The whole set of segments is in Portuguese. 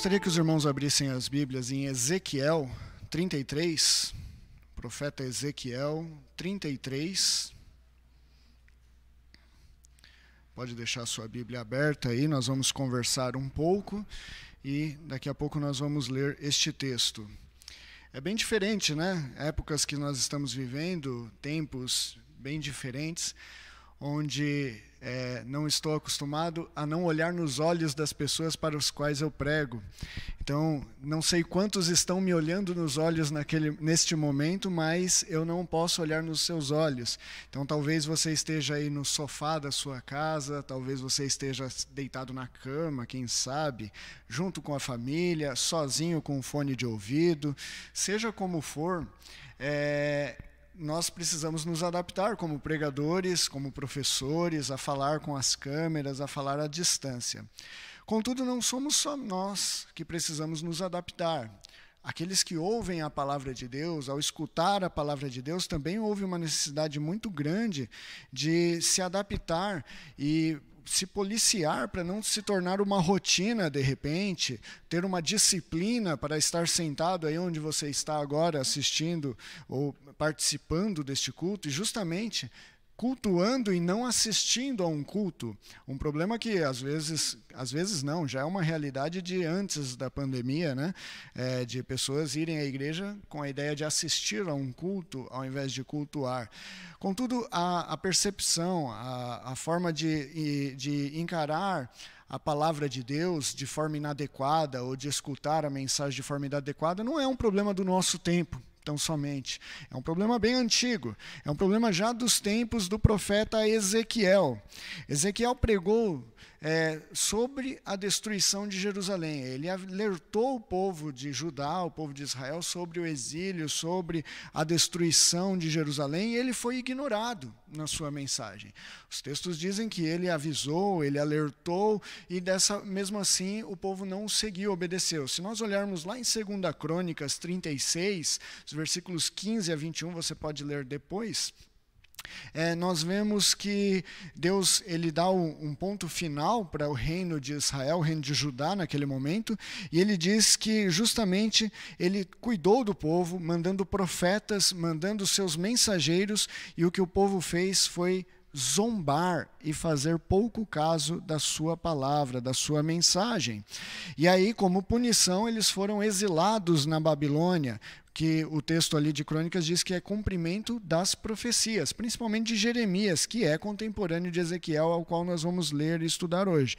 gostaria que os irmãos abrissem as Bíblias em Ezequiel 33, profeta Ezequiel 33. Pode deixar a sua Bíblia aberta aí, nós vamos conversar um pouco e daqui a pouco nós vamos ler este texto. É bem diferente, né? Épocas que nós estamos vivendo, tempos bem diferentes, onde não estou acostumado a não olhar nos olhos das pessoas para os quais eu prego. Então, não sei quantos estão me olhando nos olhos neste momento, mas eu não posso olhar nos seus olhos. Então, talvez você esteja aí no sofá da sua casa, talvez você esteja deitado na cama, quem sabe, junto com a família, sozinho com um fone de ouvido, seja como for, nós precisamos nos adaptar como pregadores, como professores, a falar com as câmeras, a falar à distância. Contudo, não somos só nós que precisamos nos adaptar. Aqueles que ouvem a palavra de Deus, ao escutar a palavra de Deus, também houve uma necessidade muito grande de se adaptar e se policiar para não se tornar uma rotina de repente, ter uma disciplina para estar sentado aí onde você está agora assistindo ou participando deste culto e justamente cultuando e não assistindo a um culto. Um problema que às vezes não, já é uma realidade de antes da pandemia, né? De pessoas irem à igreja com a ideia de assistir a um culto ao invés de cultuar. Contudo, a percepção, a forma de encarar a palavra de Deus de forma inadequada ou de escutar a mensagem de forma inadequada não é um problema do nosso tempo. Tão somente. É um problema bem antigo. É um problema já dos tempos do profeta Ezequiel. Ezequiel pregou sobre a destruição de Jerusalém. Ele alertou o povo de Judá, o povo de Israel, sobre o exílio, sobre a destruição de Jerusalém, e ele foi ignorado na sua mensagem. Os textos dizem que ele avisou, ele alertou, e mesmo assim o povo não o seguiu, obedeceu. Se nós olharmos lá em 2 Crônicas 36, os versículos 15 a 21, você pode ler depois, nós vemos que Deus ele dá um ponto final para o reino de Israel, o reino de Judá naquele momento, e ele diz que justamente ele cuidou do povo, mandando profetas, mandando seus mensageiros, e o que o povo fez foi zombar e fazer pouco caso da sua palavra, da sua mensagem. E aí, como punição, eles foram exilados na Babilônia, que o texto ali de Crônicas diz que é cumprimento das profecias, principalmente de Jeremias, que é contemporâneo de Ezequiel, ao qual nós vamos ler e estudar hoje.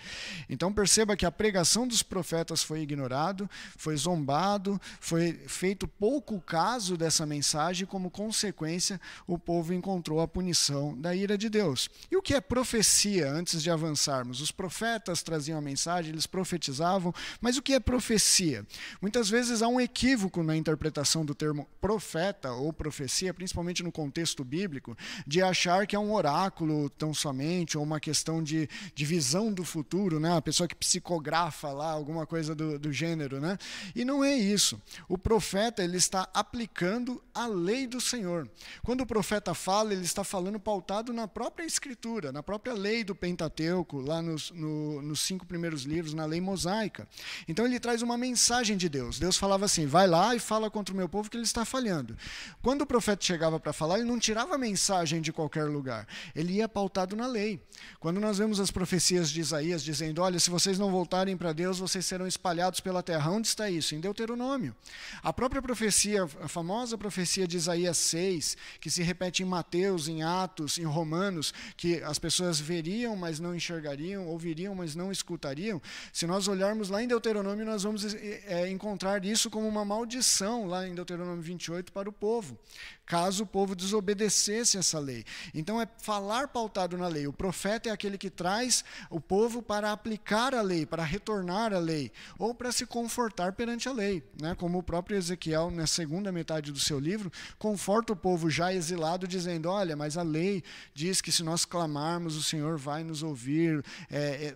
Então perceba que a pregação dos profetas foi ignorado, foi zombado, foi feito pouco caso dessa mensagem, como consequência o povo encontrou a punição da ira de Deus. E o que é profecia, antes de avançarmos? Os profetas traziam a mensagem, eles profetizavam, mas o que é profecia? Muitas vezes há um equívoco na interpretação do termo profeta ou profecia, principalmente no contexto bíblico, de achar que é um oráculo tão somente, ou uma questão de visão do futuro, né? A pessoa que psicografa lá, alguma coisa do gênero, né? E não é isso. O profeta, ele está aplicando a lei do Senhor. Quando o profeta fala, ele está falando pautado na própria Escritura, na própria lei do Pentateuco, lá nos 5 primeiros livros, na lei mosaica. Então ele traz uma mensagem de Deus. Deus falava assim, vai lá e fala contra o meu povo que ele está falhando. Quando o profeta chegava para falar, ele não tirava a mensagem de qualquer lugar. Ele ia pautado na lei. Quando nós vemos as profecias de Isaías dizendo, olha, se vocês não voltarem para Deus, vocês serão espalhados pela terra. Onde está isso? Em Deuteronômio. A própria profecia, a famosa profecia de Isaías 6, que se repete em Mateus, em Atos, em Romanos, que as pessoas veriam, mas não enxergariam, ouviriam, mas não escutariam. Se nós olharmos lá em Deuteronômio, nós vamos encontrar isso como uma maldição lá em Deuteronômio 28 para o povo, caso o povo desobedecesse essa lei. Então é falar pautado na lei. O profeta é aquele que traz o povo para aplicar a lei, para retornar à lei, ou para se confortar perante a lei, né? Como o próprio Ezequiel, na segunda metade do seu livro, conforta o povo já exilado, dizendo, olha, mas a lei diz que se nós clamarmos, o Senhor vai nos ouvir,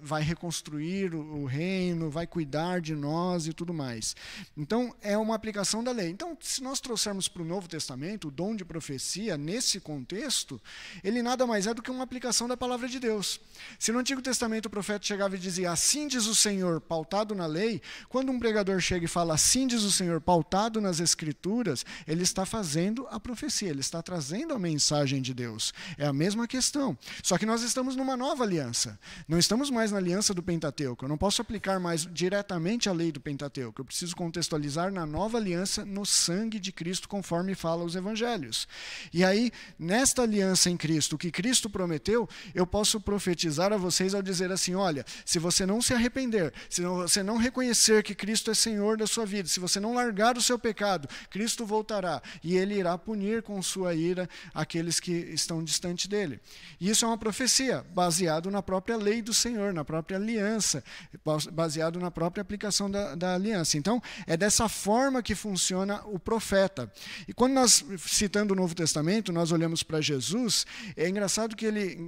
vai reconstruir o reino, vai cuidar de nós e tudo mais. Então, é uma aplicação da lei. Então, se nós trouxermos para o Novo Testamento, o dom de profecia, nesse contexto, ele nada mais é do que uma aplicação da palavra de Deus. Se no Antigo Testamento o profeta chegava e dizia, assim diz o Senhor, pautado na lei, quando um pregador chega e fala, assim diz o Senhor, pautado nas Escrituras, ele está fazendo a profecia, ele está trazendo a mensagem de Deus. É a mesma questão. Só que nós estamos numa nova aliança. Não estamos mais na aliança do Pentateuco. Eu não posso aplicar mais diretamente a lei do Pentateuco. Eu preciso contextualizar na nova aliança, no sangue de Cristo, conforme fala os evangelhos. E aí, nesta aliança em Cristo, o que Cristo prometeu, eu posso profetizar a vocês ao dizer assim, olha, se você não se arrepender, se você não reconhecer que Cristo é Senhor da sua vida, se você não largar o seu pecado, Cristo voltará e ele irá punir com sua ira aqueles que estão distante dele. E isso é uma profecia, baseado na própria lei do Senhor, na própria aliança, baseado na própria aplicação da aliança. Então, é dessa forma que funciona o profeta. E quando nós, citando o Novo Testamento, nós olhamos para Jesus, é engraçado que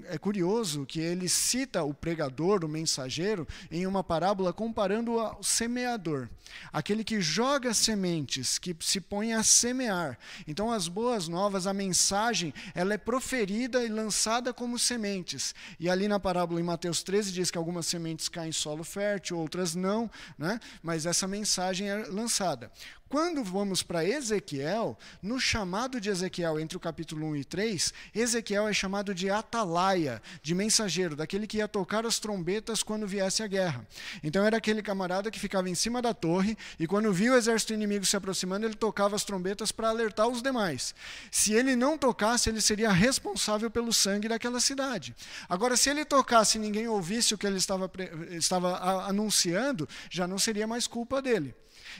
é curioso que ele cita o pregador, o mensageiro, em uma parábola comparando ao semeador, aquele que joga sementes, que se põe a semear. Então, as boas novas, a mensagem, ela é proferida e lançada como sementes. E ali na parábola em Mateus 13 diz que algumas sementes caem em solo fértil, outras não, né? Mas essa mensagem é lançada. Quando vamos para Ezequiel, no chamado de Ezequiel, entre o capítulo 1 e 3, Ezequiel é chamado de atalaia, de mensageiro, daquele que ia tocar as trombetas quando viesse a guerra. Então era aquele camarada que ficava em cima da torre e quando via o exército inimigo se aproximando, ele tocava as trombetas para alertar os demais. Se ele não tocasse, ele seria responsável pelo sangue daquela cidade. Agora, se ele tocasse e ninguém ouvisse o que ele estava anunciando, já não seria mais culpa dele.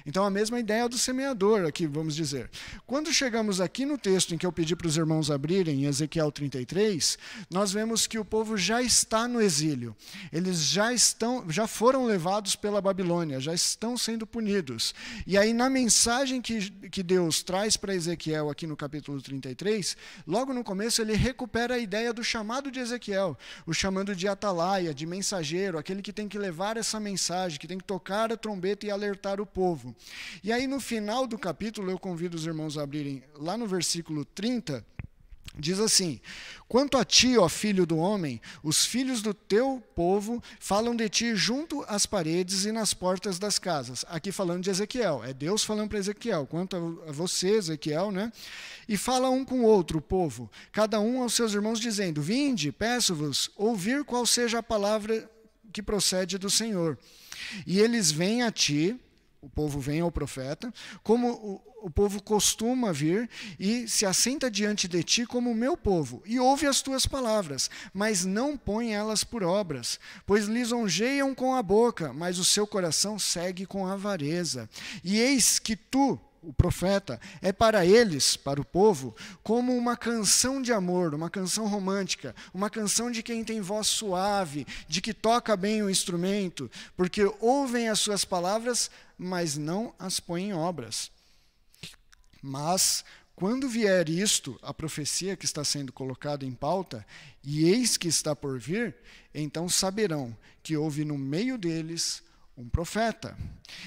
Então, a mesma ideia do semeador aqui, vamos dizer. Quando chegamos aqui no texto em que eu pedi para os irmãos abrirem, em Ezequiel 33, nós vemos que o povo já está no exílio. Eles já foram levados pela Babilônia, já estão sendo punidos. E aí, na mensagem que Deus traz para Ezequiel aqui no capítulo 33, logo no começo ele recupera a ideia do chamado de Ezequiel, o chamando de atalaia, de mensageiro, aquele que tem que levar essa mensagem, que tem que tocar a trombeta e alertar o povo. E aí no final do capítulo, eu convido os irmãos a abrirem lá no versículo 30, diz assim, quanto a ti, ó filho do homem, os filhos do teu povo falam de ti junto às paredes e nas portas das casas. Aqui falando de Ezequiel, é Deus falando para Ezequiel, quanto a você, Ezequiel, né? E fala um com o outro, o povo, cada um aos seus irmãos, dizendo, vinde, peço-vos, ouvir qual seja a palavra que procede do Senhor. E eles vêm a ti, o povo vem ao profeta, como o povo costuma vir, e se assenta diante de ti como o meu povo, e ouve as tuas palavras, mas não põe elas por obras, pois lisonjeiam com a boca, mas o seu coração segue com avareza. E eis que tu, o profeta, é para eles, para o povo, como uma canção de amor, uma canção romântica, uma canção de quem tem voz suave, de que toca bem o instrumento, porque ouvem as suas palavras, mas não as põem em obras. Mas, quando vier isto, a profecia que está sendo colocada em pauta, e eis que está por vir, então saberão que houve no meio deles um profeta.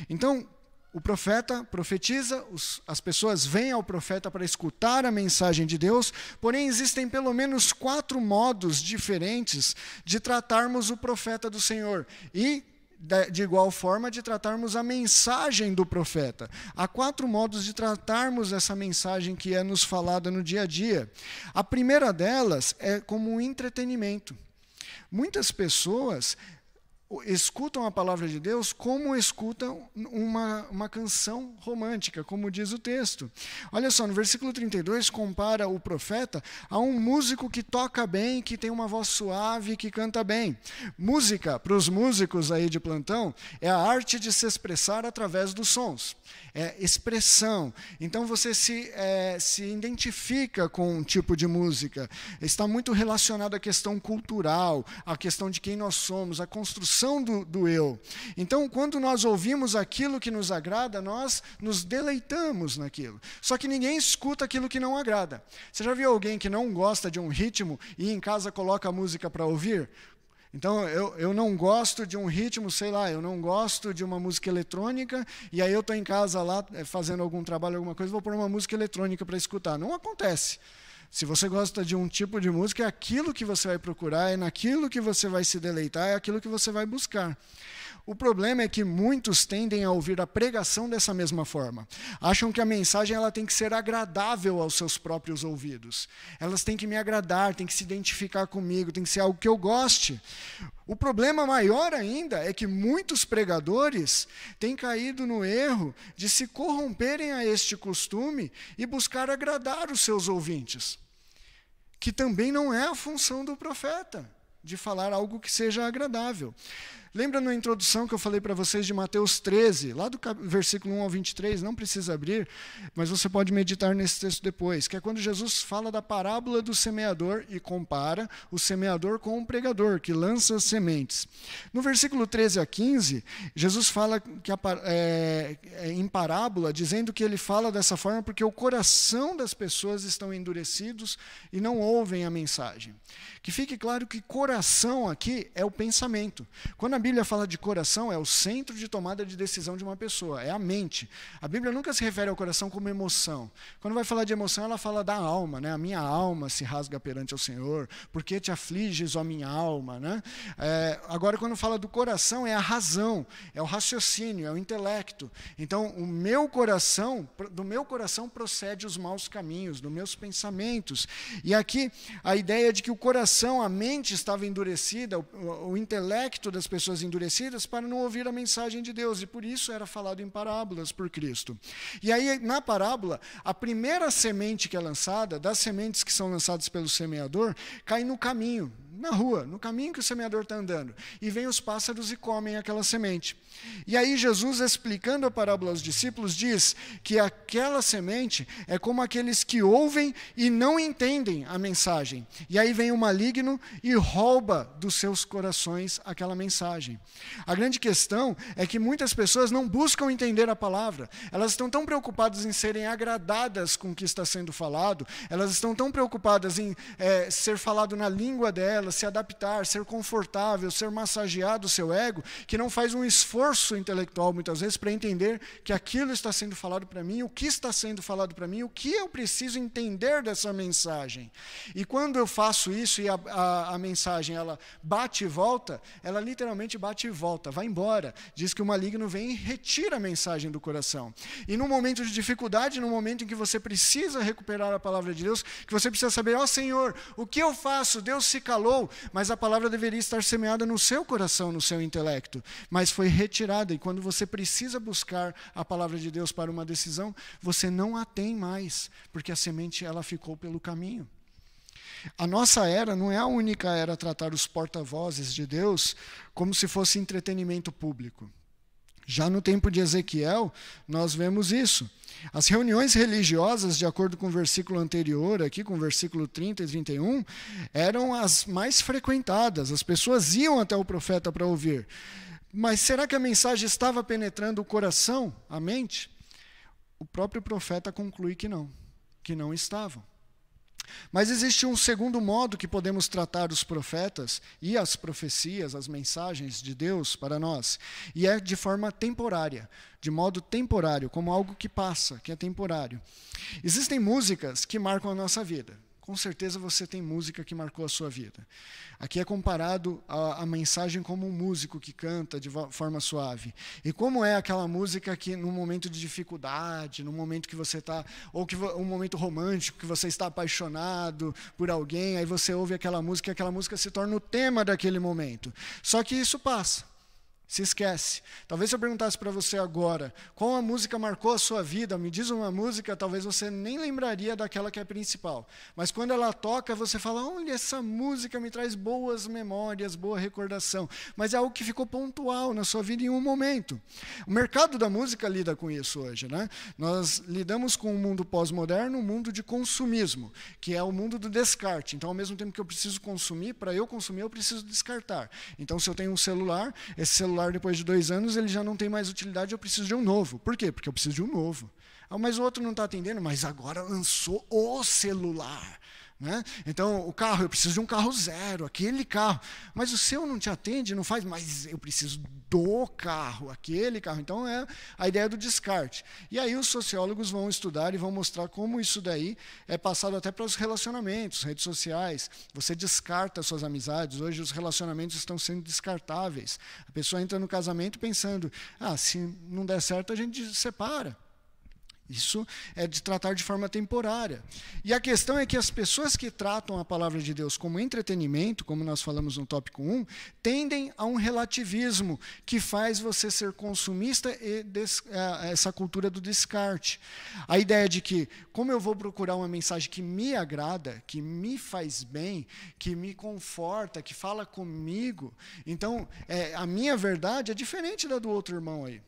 Então, o profeta profetiza, as pessoas vêm ao profeta para escutar a mensagem de Deus, porém existem pelo menos 4 modos diferentes de tratarmos o profeta do Senhor e, de igual forma, de tratarmos a mensagem do profeta. Há 4 modos de tratarmos essa mensagem que é nos falada no dia a dia. A primeira delas é como um entretenimento. Muitas pessoas escutam a palavra de Deus como escutam uma canção romântica, como diz o texto. Olha só, no versículo 32, compara o profeta a um músico que toca bem, que tem uma voz suave, que canta bem. Música, para os músicos aí de plantão, é a arte de se expressar através dos sons. É expressão. Então você se identifica com um tipo de música. Está muito relacionado à questão cultural, à questão de quem nós somos, à construção do eu. Então, quando nós ouvimos aquilo que nos agrada, nós nos deleitamos naquilo. Só que ninguém escuta aquilo que não agrada. Você já viu alguém que não gosta de um ritmo e em casa coloca a música para ouvir? Então, eu não gosto de um ritmo, sei lá, eu não gosto de uma música eletrônica, e aí eu estou em casa lá fazendo algum trabalho, alguma coisa, vou pôr uma música eletrônica para escutar. Não acontece. Se você gosta de um tipo de música, é aquilo que você vai procurar, é naquilo que você vai se deleitar, é aquilo que você vai buscar. O problema é que muitos tendem a ouvir a pregação dessa mesma forma. Acham que a mensagem ela tem que ser agradável aos seus próprios ouvidos. Elas têm que me agradar, têm que se identificar comigo, tem que ser algo que eu goste. O problema maior ainda é que muitos pregadores têm caído no erro de se corromperem a este costume e buscar agradar os seus ouvintes, que também não é a função do profeta, de falar algo que seja agradável. Lembra na introdução que eu falei para vocês de Mateus 13, lá do versículo 1 ao 23, não precisa abrir, mas você pode meditar nesse texto depois, que é quando Jesus fala da parábola do semeador e compara o semeador com o pregador, que lança as sementes. No versículo 13 a 15, Jesus fala que em parábola, dizendo que ele fala dessa forma porque o coração das pessoas estão endurecidos e não ouvem a mensagem. Que fique claro que coração aqui é o pensamento. Quando a Bíblia fala de coração, é o centro de tomada de decisão de uma pessoa, é a mente. A Bíblia nunca se refere ao coração como emoção. Quando vai falar de emoção, ela fala da alma, né? A minha alma se rasga perante o Senhor, por que te afliges, ó minha alma, né? Agora, quando fala do coração, é a razão, é o raciocínio, é o intelecto. Então, do meu coração procede os maus caminhos, dos meus pensamentos. E aqui, a ideia de que o coração, a mente estava endurecida, o intelecto das pessoas endurecidas para não ouvir a mensagem de Deus, e por isso era falado em parábolas por Cristo. E aí, na parábola, a primeira semente que é lançada, das sementes que são lançadas pelo semeador, cai no caminho, na rua, no caminho que o semeador está andando, e vêm os pássaros e comem aquela semente. E aí Jesus, explicando a parábola aos discípulos, diz que aquela semente é como aqueles que ouvem e não entendem a mensagem. E aí vem o maligno e rouba dos seus corações aquela mensagem. A grande questão é que muitas pessoas não buscam entender a palavra. Elas estão tão preocupadas em serem agradadas com o que está sendo falado, elas estão tão preocupadas em ser falado na língua delas, se adaptar, ser confortável, ser massageado o seu ego, que não faz um esforço intelectual, muitas vezes, para entender que aquilo está sendo falado para mim, o que está sendo falado para mim, o que eu preciso entender dessa mensagem. E quando eu faço isso e a mensagem ela bate e volta, ela literalmente bate e volta, vai embora. Diz que o maligno vem e retira a mensagem do coração. E num momento de dificuldade, num momento em que você precisa recuperar a palavra de Deus, que você precisa saber, ó Senhor, o que eu faço? Deus se calou, mas a palavra deveria estar semeada no seu coração, no seu intelecto, mas foi retirada, e quando você precisa buscar a palavra de Deus para uma decisão, você não a tem mais, porque a semente ela ficou pelo caminho. A nossa era não é a única era a tratar os porta-vozes de Deus como se fosse entretenimento público. Já no tempo de Ezequiel, nós vemos isso. As reuniões religiosas, de acordo com o versículo anterior, aqui com o versículo 30 e 31, eram as mais frequentadas. As pessoas iam até o profeta para ouvir. Mas será que a mensagem estava penetrando o coração, a mente? O próprio profeta conclui que não estavam. Mas existe um segundo modo que podemos tratar os profetas e as profecias, as mensagens de Deus para nós, e é de forma temporária, de modo temporário, como algo que passa, que é temporário. Existem músicas que marcam a nossa vida. Com certeza você tem música que marcou a sua vida. Aqui é comparado a mensagem como um músico que canta de forma suave. E como é aquela música que no momento de dificuldade, no momento que você está, ou que um momento romântico, que você está apaixonado por alguém, aí você ouve aquela música e aquela música se torna o tema daquele momento. Só que isso passa. Se esquece. Talvez se eu perguntasse para você agora, qual a música marcou a sua vida, me diz uma música, talvez você nem lembraria daquela que é principal. Mas quando ela toca, você fala, olha, essa música me traz boas memórias, boa recordação. Mas é algo que ficou pontual na sua vida em um momento. O mercado da música lida com isso hoje, né? Nós lidamos com um mundo pós-moderno, um mundo de consumismo, que é o mundo do descarte. Então, ao mesmo tempo que eu preciso consumir, para eu consumir, eu preciso descartar. Então, se eu tenho um celular, esse celular depois de 2 anos, ele já não tem mais utilidade, eu preciso de um novo. Por quê? Porque eu preciso de um novo. Mas o outro não está atendendo, mas agora lançou o celular. né? Então, o carro, eu preciso de um carro zero, aquele carro. Mas o seu não te atende, não faz, mas eu preciso do carro, aquele carro. Então, é a ideia do descarte. E aí os sociólogos vão estudar e vão mostrar como isso daí é passado até para os relacionamentos, redes sociais. Você descarta suas amizades. Hoje os relacionamentos estão sendo descartáveis. A pessoa entra no casamento pensando, se não der certo, a gente separa. Isso é de tratar de forma temporária. E a questão é que as pessoas que tratam a palavra de Deus como entretenimento, como nós falamos no tópico 1, tendem a um relativismo que faz você ser consumista e essa cultura do descarte. A ideia de que, como eu vou procurar uma mensagem que me agrada, que me faz bem, que me conforta, que fala comigo, então a minha verdade é diferente da do outro irmão aí.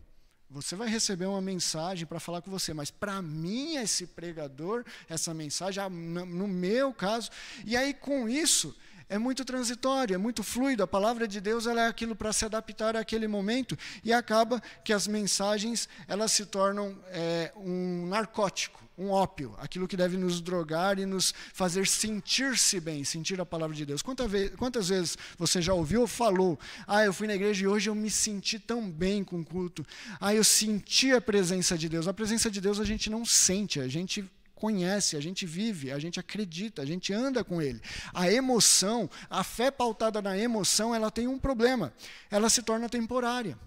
Você vai receber uma mensagem para falar com você, mas para mim, esse pregador, essa mensagem, no meu caso, e aí com isso, é muito transitório, é muito fluido. A palavra de Deus ela é aquilo para se adaptar àquele momento, e acaba que as mensagens elas se tornam um narcótico, um ópio, aquilo que deve nos drogar e nos fazer sentir-se bem, sentir a palavra de Deus. Quantas vezes você já ouviu ou falou, eu fui na igreja e hoje eu me senti tão bem com o culto, eu senti a presença de Deus. A presença de Deus a gente não sente, a gente conhece, a gente vive, a gente acredita, a gente anda com Ele. A emoção, a fé pautada na emoção, ela tem um problema, ela se torna temporária.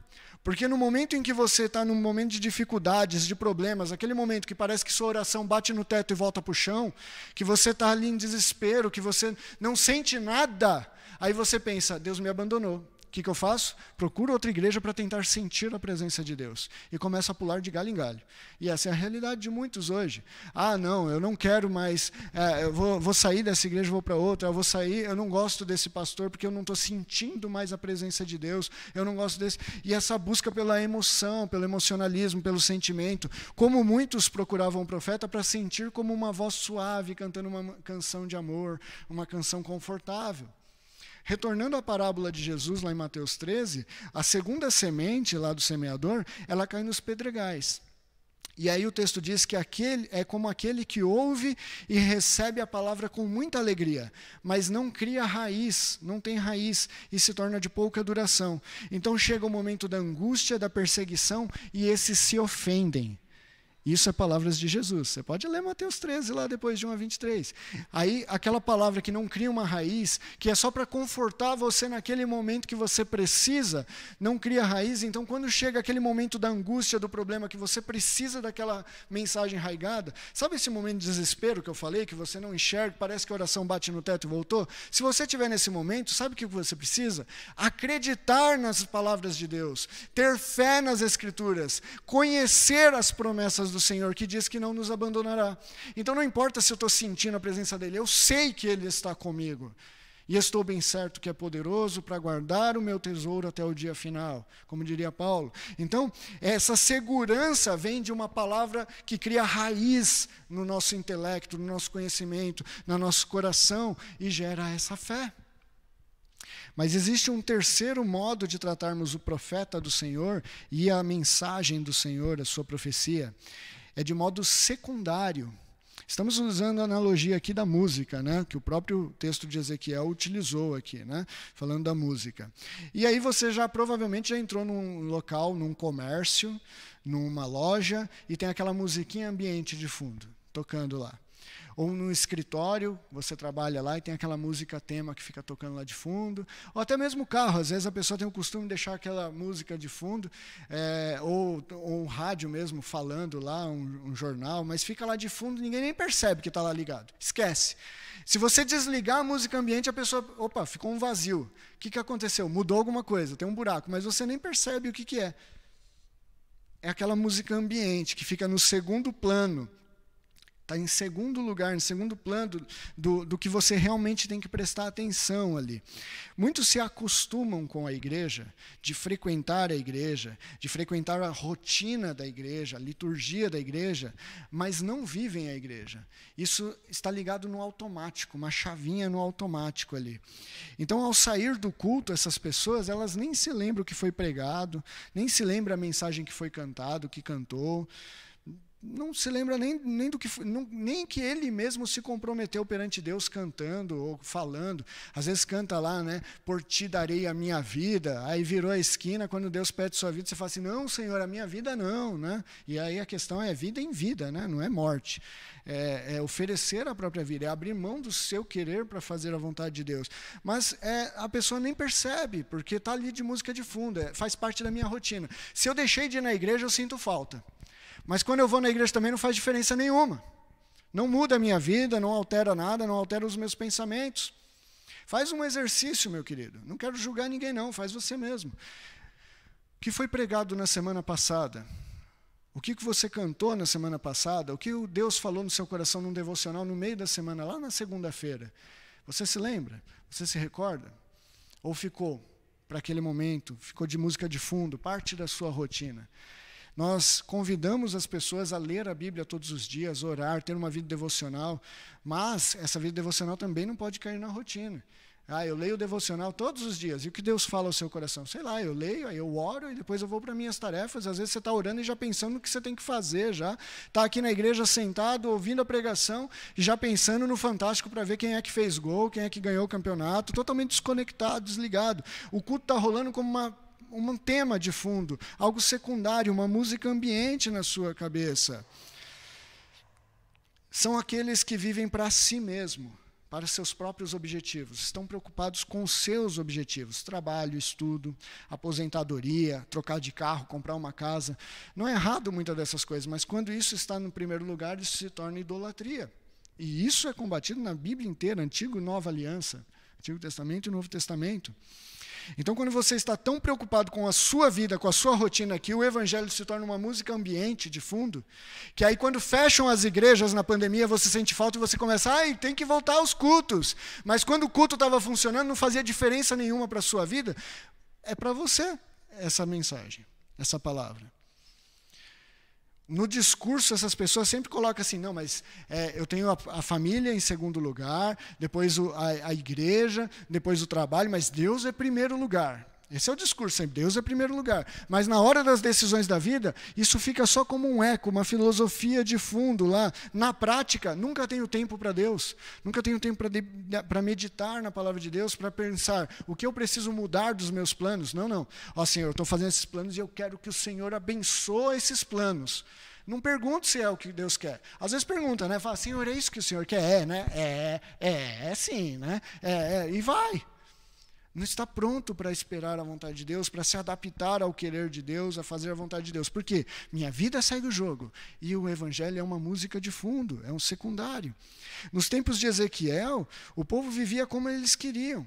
Porque no momento em que você está num momento de dificuldades, de problemas, aquele momento que parece que sua oração bate no teto e volta para o chão, que você está ali em desespero, que você não sente nada, aí você pensa, Deus me abandonou. O que eu faço? Procuro outra igreja para tentar sentir a presença de Deus. E começo a pular de galho em galho. E essa é a realidade de muitos hoje. Não, eu não quero mais, eu vou sair dessa igreja, vou para outra, eu não gosto desse pastor porque eu não estou sentindo mais a presença de Deus, eu não gosto desse. E essa busca pela emoção, pelo emocionalismo, pelo sentimento, como muitos procuravam o profeta para sentir como uma voz suave, cantando uma canção de amor, uma canção confortável. Retornando à parábola de Jesus, lá em Mateus 13, a segunda semente lá do semeador, ela cai nos pedregais. E aí o texto diz que aquele é como aquele que ouve e recebe a palavra com muita alegria, mas não cria raiz, não tem raiz e se torna de pouca duração. Então chega o momento da angústia, da perseguição e esses se ofendem. Isso é palavras de Jesus. Você pode ler Mateus 13 lá depois de 1 a 23. Aí, aquela palavra que não cria uma raiz, que é só para confortar você naquele momento que você precisa, não cria raiz. Então, quando chega aquele momento da angústia, do problema, que você precisa daquela mensagem arraigada, sabe esse momento de desespero que eu falei, que você não enxerga, parece que a oração bate no teto e voltou? Se você estiver nesse momento, sabe o que você precisa? Acreditar nas palavras de Deus, ter fé nas Escrituras, conhecer as promessas do Senhor, que diz que não nos abandonará. Então não importa se eu estou sentindo a presença dEle, eu sei que Ele está comigo. E estou bem certo que é poderoso para guardar o meu tesouro até o dia final, como diria Paulo. Então, essa segurança vem de uma palavra que cria raiz no nosso intelecto, no nosso conhecimento, no nosso coração e gera essa fé. Mas existe um terceiro modo de tratarmos o profeta do Senhor e a mensagem do Senhor, a sua profecia. É de modo secundário. Estamos usando a analogia aqui da música, né, que o próprio texto de Ezequiel utilizou aqui, né, falando da música. E aí você provavelmente já entrou num local, num comércio, numa loja, e tem aquela musiquinha ambiente de fundo, tocando lá. Ou no escritório, você trabalha lá e tem aquela música tema que fica tocando lá de fundo. Ou até mesmo o carro, às vezes a pessoa tem o costume de deixar aquela música de fundo, ou um rádio mesmo falando lá, um jornal, mas fica lá de fundo e ninguém nem percebe que está lá ligado. Esquece. Se você desligar a música ambiente, a pessoa, ficou um vazio. O que aconteceu? Mudou alguma coisa, tem um buraco, mas você nem percebe o que é. É aquela música ambiente que fica no segundo plano. Está em segundo lugar, em segundo plano do que você realmente tem que prestar atenção ali. Muitos se acostumam com a igreja, de frequentar a igreja, de frequentar a rotina da igreja, a liturgia da igreja, mas não vivem a igreja. Isso está ligado no automático, uma chavinha no automático ali. Então, ao sair do culto, essas pessoas, elas nem se lembram o que foi pregado, nem se lembram a mensagem que foi cantada, o que cantou. não se lembra nem do que nem que ele mesmo se comprometeu perante Deus cantando ou falando. Às vezes canta lá, né? Por ti darei a minha vida. Aí virou a esquina, quando Deus pede sua vida, você fala assim, não, Senhor, a minha vida não, né? E aí a questão é vida em vida, né? Não é morte. É oferecer a própria vida, é abrir mão do seu querer para fazer a vontade de Deus. Mas a pessoa nem percebe, porque está ali de música de fundo, faz parte da minha rotina. Se eu deixei de ir na igreja, eu sinto falta. Mas quando eu vou na igreja também não faz diferença nenhuma. Não muda a minha vida, não altera nada, não altera os meus pensamentos. Faz um exercício, meu querido. Não quero julgar ninguém não, faz você mesmo. O que foi pregado na semana passada? O que você cantou na semana passada? O que Deus falou no seu coração num devocional no meio da semana, lá na segunda-feira? Você se lembra? Você se recorda? Ou ficou para aquele momento, ficou de música de fundo, parte da sua rotina? Nós convidamos as pessoas a ler a Bíblia todos os dias, orar, ter uma vida devocional, mas essa vida devocional também não pode cair na rotina. Eu leio o devocional todos os dias, e o que Deus fala ao seu coração? Sei lá, eu leio, aí eu oro, e depois eu vou para minhas tarefas. Às vezes você está orando e já pensando no que você tem que fazer, já está aqui na igreja sentado, ouvindo a pregação, e já pensando no Fantástico para ver quem é que fez gol, quem é que ganhou o campeonato, totalmente desconectado, desligado. O culto está rolando como um tema de fundo, algo secundário, uma música ambiente na sua cabeça. São aqueles que vivem para si mesmo, para seus próprios objetivos, estão preocupados com os seus objetivos, trabalho, estudo, aposentadoria, trocar de carro, comprar uma casa. Não é errado muitas dessas coisas, mas quando isso está no primeiro lugar, isso se torna idolatria. E isso é combatido na Bíblia inteira, Antigo e Nova Aliança, Antigo Testamento e Novo Testamento. Então, quando você está tão preocupado com a sua vida, com a sua rotina aqui, o evangelho se torna uma música ambiente de fundo, que aí quando fecham as igrejas na pandemia, você sente falta e você começa, tem que voltar aos cultos. Mas quando o culto estava funcionando, não fazia diferença nenhuma para a sua vida. É para você essa mensagem, essa palavra. No discurso, essas pessoas sempre colocam assim, não, mas eu tenho a família em segundo lugar, depois a igreja, depois o trabalho, mas Deus é primeiro lugar. Esse é o discurso sempre, Deus é primeiro lugar. Mas na hora das decisões da vida, isso fica só como um eco, uma filosofia de fundo lá. Na prática, nunca tenho tempo para Deus, nunca tenho tempo para meditar na palavra de Deus, para pensar o que eu preciso mudar dos meus planos. Não. Senhor, eu estou fazendo esses planos e eu quero que o Senhor abençoe esses planos. Não pergunto se é o que Deus quer. Às vezes pergunta, né? Fala, Senhor, é isso que o Senhor quer? Né? É sim, né? E vai. Não está pronto para esperar a vontade de Deus, para se adaptar ao querer de Deus, a fazer a vontade de Deus. Por quê? Minha vida segue o jogo. E o evangelho é uma música de fundo, é um secundário. Nos tempos de Ezequiel, o povo vivia como eles queriam.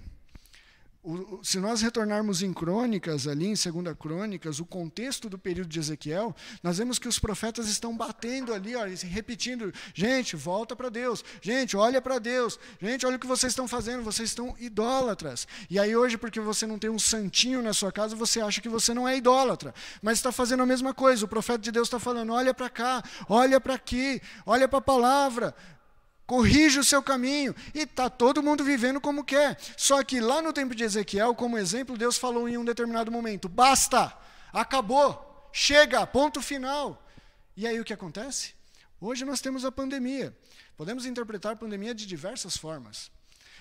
Se nós retornarmos em Crônicas, ali em 2 Crônicas, o contexto do período de Ezequiel, nós vemos que os profetas estão batendo ali, repetindo, gente, volta para Deus, gente, olha para Deus, gente, olha o que vocês estão fazendo, vocês estão idólatras. E aí hoje, porque você não tem um santinho na sua casa, você acha que você não é idólatra, mas está fazendo a mesma coisa. O profeta de Deus está falando, olha para cá, olha para aqui, olha para a palavra, corrige o seu caminho, e está todo mundo vivendo como quer. Só que lá no tempo de Ezequiel, como exemplo, Deus falou em um determinado momento, basta, acabou, chega, ponto final. E aí o que acontece? Hoje nós temos a pandemia. Podemos interpretar a pandemia de diversas formas,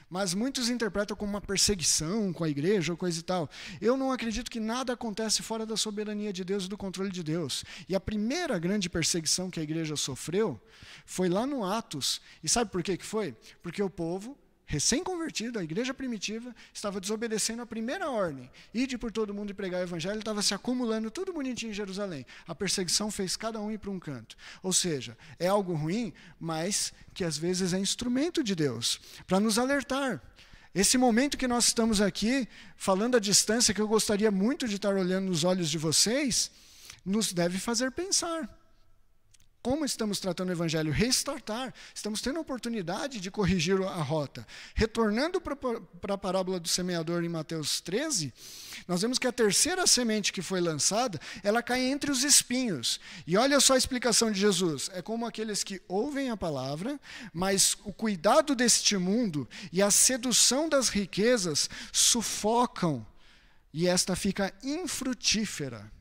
mas muitos interpretam como uma perseguição com a igreja ou coisa e tal. Eu não acredito que nada acontece fora da soberania de Deus e do controle de Deus. E a primeira grande perseguição que a igreja sofreu foi lá no Atos. E sabe por que foi? Porque o povo, recém-convertido, a igreja primitiva, estava desobedecendo a primeira ordem. Ide por todo mundo e pregar o evangelho, estava se acumulando tudo bonitinho em Jerusalém. A perseguição fez cada um ir para um canto. Ou seja, é algo ruim, mas que às vezes é instrumento de Deus, para nos alertar. Esse momento que nós estamos aqui, falando à distância, que eu gostaria muito de estar olhando nos olhos de vocês, nos deve fazer pensar. Como estamos tratando o evangelho? Restartar. Estamos tendo a oportunidade de corrigir a rota. Retornando para a parábola do semeador em Mateus 13, nós vemos que a terceira semente que foi lançada, ela cai entre os espinhos. E olha só a explicação de Jesus. É como aqueles que ouvem a palavra, mas o cuidado deste mundo e a sedução das riquezas sufocam, e esta fica infrutífera.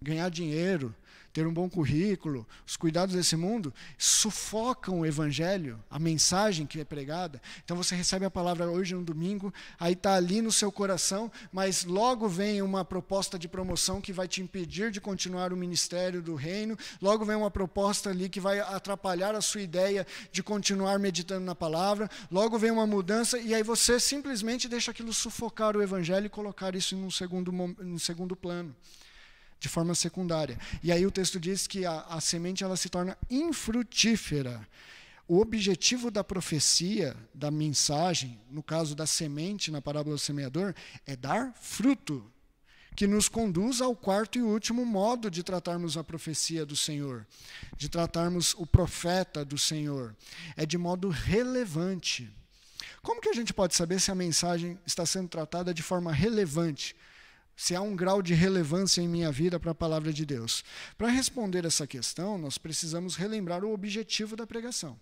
Ganhar dinheiro, ter um bom currículo, os cuidados desse mundo, sufocam o evangelho, a mensagem que é pregada. Então você recebe a palavra hoje no domingo, aí está ali no seu coração, mas logo vem uma proposta de promoção que vai te impedir de continuar o ministério do reino, logo vem uma proposta ali que vai atrapalhar a sua ideia de continuar meditando na palavra, logo vem uma mudança, e aí você simplesmente deixa aquilo sufocar o evangelho e colocar isso em um segundo plano, de forma secundária. E aí o texto diz que a semente ela se torna infrutífera. O objetivo da profecia, da mensagem, no caso da semente, na parábola do semeador, é dar fruto, que nos conduz ao quarto e último modo de tratarmos a profecia do Senhor, de tratarmos o profeta do Senhor. É de modo relevante. Como que a gente pode saber se a mensagem está sendo tratada de forma relevante? Se há um grau de relevância em minha vida para a palavra de Deus? Para responder essa questão, nós precisamos relembrar o objetivo da pregação.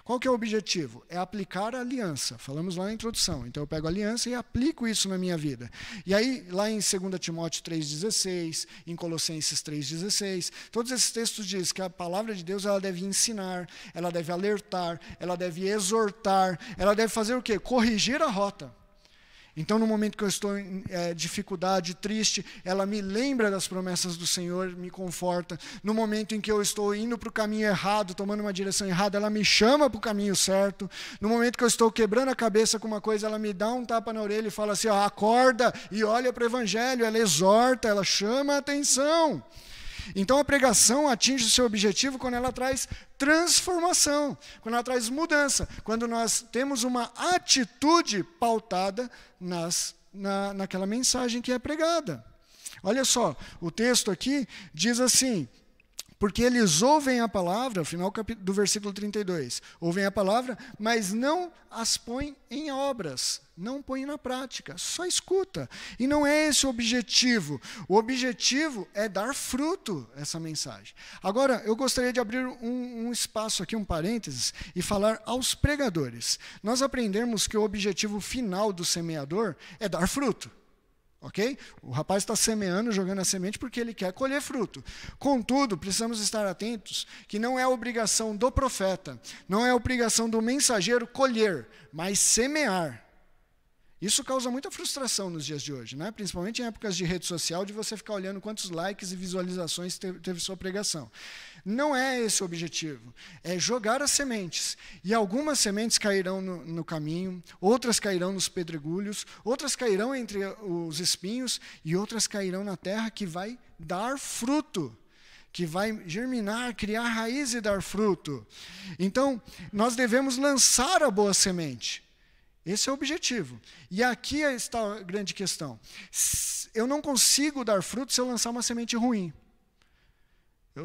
Qual que é o objetivo? É aplicar a aliança. Falamos lá na introdução. Então eu pego a aliança e aplico isso na minha vida. E aí, lá em 2 Timóteo 3,16, em Colossenses 3,16, todos esses textos dizem que a palavra de Deus ela deve ensinar, ela deve alertar, ela deve exortar, ela deve fazer o quê? Corrigir a rota. Então, no momento que eu estou em dificuldade, triste, ela me lembra das promessas do Senhor, me conforta. No momento em que eu estou indo para o caminho errado, tomando uma direção errada, ela me chama para o caminho certo. No momento que eu estou quebrando a cabeça com uma coisa, ela me dá um tapa na orelha e fala assim, acorda e olha para o evangelho. Ela exorta, ela chama a atenção. Então a pregação atinge o seu objetivo quando ela traz transformação, quando ela traz mudança, quando nós temos uma atitude pautada naquela mensagem que é pregada. Olha só, o texto aqui diz assim, porque eles ouvem a palavra, final do versículo 32, ouvem a palavra, mas não as põem em obras, não põem na prática, só escuta. E não é esse o objetivo. O objetivo é dar fruto a essa mensagem. Agora, eu gostaria de abrir um espaço aqui, um parênteses, e falar aos pregadores. Nós aprendemos que o objetivo final do semeador é dar fruto. Ok? O rapaz está semeando, jogando a semente porque ele quer colher fruto. Contudo, precisamos estar atentos que não é obrigação do profeta, não é obrigação do mensageiro colher, mas semear. Isso causa muita frustração nos dias de hoje, né? Principalmente em épocas de rede social, de você ficar olhando quantos likes e visualizações teve sua pregação. Não é esse o objetivo, é jogar as sementes. E algumas sementes cairão no caminho, outras cairão nos pedregulhos, outras cairão entre os espinhos e outras cairão na terra que vai dar fruto, que vai germinar, criar raiz e dar fruto. Então, nós devemos lançar a boa semente. Esse é o objetivo. E aqui está a grande questão. Eu não consigo dar fruto se eu lançar uma semente ruim.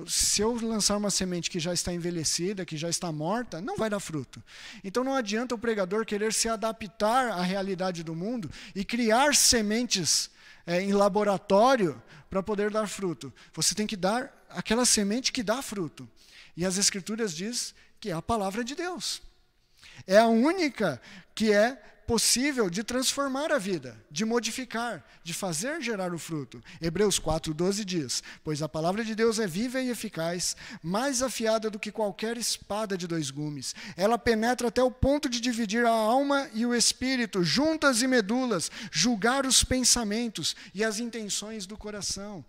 Se eu lançar uma semente que já está envelhecida, que já está morta, não vai dar fruto. Então não adianta o pregador querer se adaptar à realidade do mundo e criar sementes em laboratório para poder dar fruto. Você tem que dar aquela semente que dá fruto. E as Escrituras dizem que é a palavra de Deus. É a única que é possível de transformar a vida, de modificar, de fazer gerar o fruto. Hebreus 4:12 diz, pois a palavra de Deus é viva e eficaz, mais afiada do que qualquer espada de 2 gumes. Ela penetra até o ponto de dividir a alma e o espírito, juntas e medulas, julgar os pensamentos e as intenções do coração.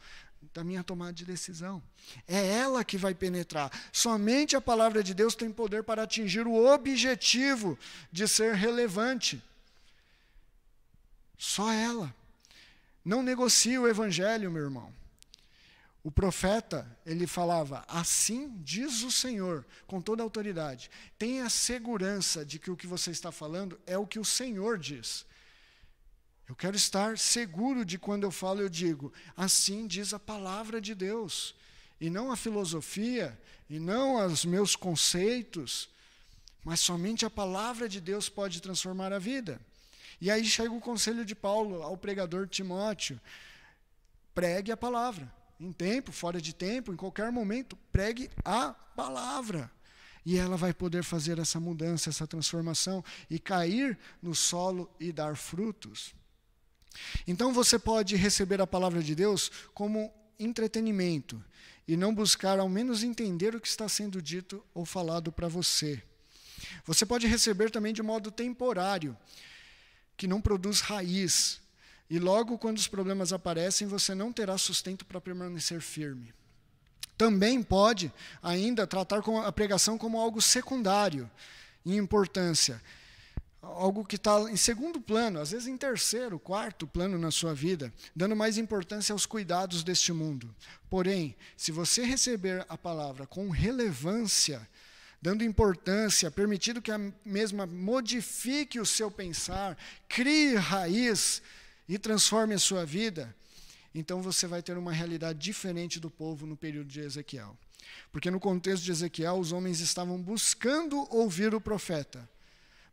Da minha tomada de decisão. É ela que vai penetrar. Somente a palavra de Deus tem poder para atingir o objetivo de ser relevante. Só ela. Não negocie o evangelho, meu irmão. O profeta, ele falava, assim diz o Senhor, com toda a autoridade. Tenha segurança de que o que você está falando é o que o Senhor diz. Eu quero estar seguro de quando eu falo, eu digo, assim diz a palavra de Deus. E não a filosofia, e não os meus conceitos, mas somente a palavra de Deus pode transformar a vida. E aí chega o conselho de Paulo ao pregador Timóteo. Pregue a palavra. Em tempo, fora de tempo, em qualquer momento, pregue a palavra. E ela vai poder fazer essa mudança, essa transformação, e cair no solo e dar frutos. Então você pode receber a palavra de Deus como entretenimento. e não buscar ao menos entender o que está sendo dito ou falado para você. Você pode receber também de modo temporário, que não produz raiz. E logo quando os problemas aparecem, você não terá sustento para permanecer firme. Também pode ainda tratar a pregação como algo secundário em importância. Algo que está em segundo plano, às vezes em terceiro, quarto plano na sua vida, dando mais importância aos cuidados deste mundo. Porém, se você receber a palavra com relevância, dando importância, permitindo que a mesma modifique o seu pensar, crie raiz e transforme a sua vida, então você vai ter uma realidade diferente do povo no período de Ezequiel. Porque no contexto de Ezequiel, os homens estavam buscando ouvir o profeta,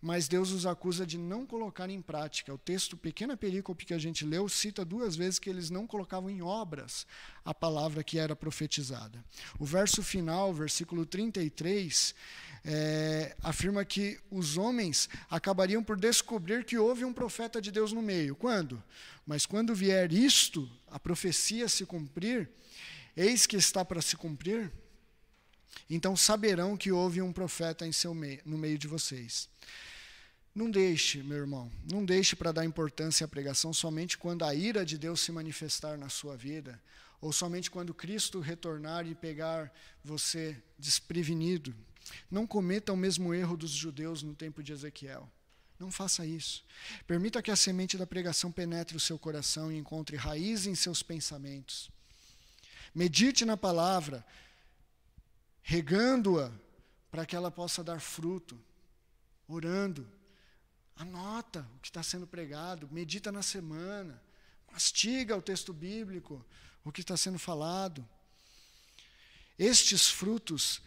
mas Deus os acusa de não colocar em prática. O texto, pequena perícope que a gente leu, cita 2 vezes que eles não colocavam em obras a palavra que era profetizada. O verso final, versículo 33, afirma que os homens acabariam por descobrir que houve um profeta de Deus no meio. Quando? Mas quando vier isto, a profecia se cumprir, eis que está para se cumprir, então saberão que houve um profeta no meio de vocês. Não deixe, meu irmão, não deixe para dar importância à pregação somente quando a ira de Deus se manifestar na sua vida, ou somente quando Cristo retornar e pegar você desprevenido. Não cometa o mesmo erro dos judeus no tempo de Ezequiel. Não faça isso. Permita que a semente da pregação penetre o seu coração e encontre raiz em seus pensamentos. Medite na palavra, regando-a para que ela possa dar fruto, orando. Anota o que está sendo pregado, medita na semana, mastiga o texto bíblico, o que está sendo falado. Estes frutos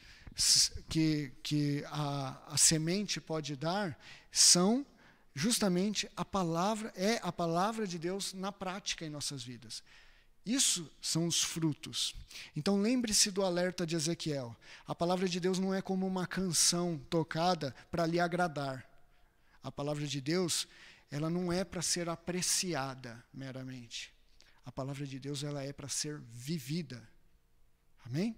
que a semente pode dar são justamente a palavra de Deus na prática em nossas vidas. Isso são os frutos. Então lembre-se do alerta de Ezequiel. A palavra de Deus não é como uma canção tocada para lhe agradar. A palavra de Deus, ela não é para ser apreciada meramente. A palavra de Deus, ela é para ser vivida. Amém?